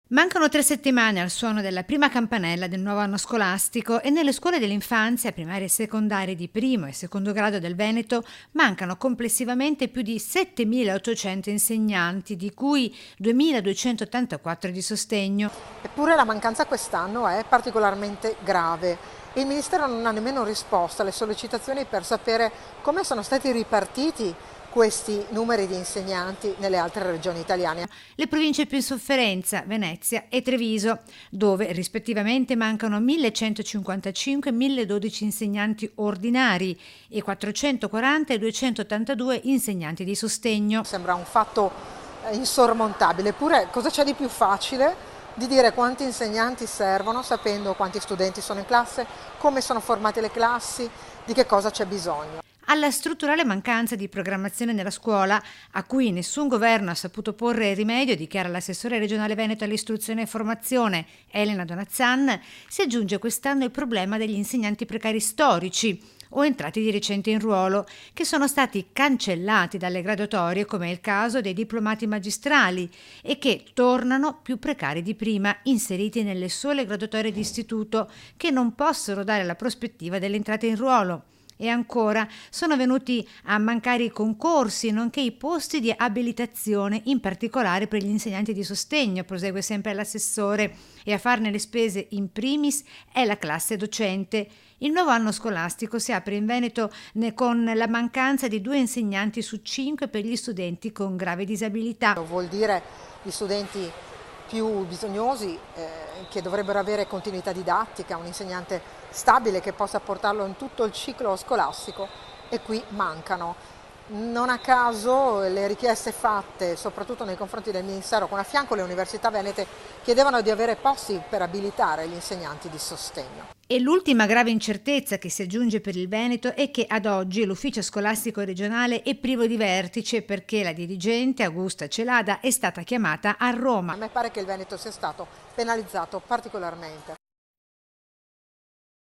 Mancano 3 settimane al suono della prima campanella del nuovo anno scolastico e nelle scuole dell'infanzia, primarie e secondarie di primo e secondo grado del Veneto mancano complessivamente più di 7.800 insegnanti, di cui 2.284 di sostegno. Eppure la mancanza quest'anno è particolarmente grave e il Ministero non ha nemmeno risposto alle sollecitazioni per sapere come sono stati ripartiti questi numeri di insegnanti nelle altre regioni italiane. Le province più in sofferenza, Venezia e Treviso, dove rispettivamente mancano 1.155 e 1.012 insegnanti ordinari e 440 e 282 insegnanti di sostegno. Sembra un fatto insormontabile, eppure cosa c'è di più facile di dire quanti insegnanti servono sapendo quanti studenti sono in classe, come sono formate le classi, di che cosa c'è bisogno. Alla strutturale mancanza di programmazione nella scuola, a cui nessun governo ha saputo porre rimedio, dichiara l'assessore regionale Veneto all'istruzione e formazione Elena Donazzan, si aggiunge quest'anno il problema degli insegnanti precari storici o entrati di recente in ruolo, che sono stati cancellati dalle graduatorie, come è il caso dei diplomati magistrali, e che tornano più precari di prima, inseriti nelle sole graduatorie di istituto, che non possono dare la prospettiva dell'entrata in ruolo. E ancora sono venuti a mancare i concorsi, nonché i posti di abilitazione, in particolare per gli insegnanti di sostegno, prosegue sempre l'assessore, e a farne le spese in primis è la classe docente. Il nuovo anno scolastico si apre in Veneto con la mancanza di 2 insegnanti su 5 per gli studenti con grave disabilità. Vuol dire gli studenti più bisognosi che dovrebbero avere continuità didattica, un insegnante stabile che possa portarlo in tutto il ciclo scolastico, e qui mancano. Non a caso le richieste fatte soprattutto nei confronti del Ministero, con a fianco le università venete, chiedevano di avere posti per abilitare gli insegnanti di sostegno. E l'ultima grave incertezza che si aggiunge per il Veneto è che ad oggi l'ufficio scolastico regionale è privo di vertice, perché la dirigente Augusta Celada è stata chiamata a Roma. A me pare che il Veneto sia stato penalizzato particolarmente.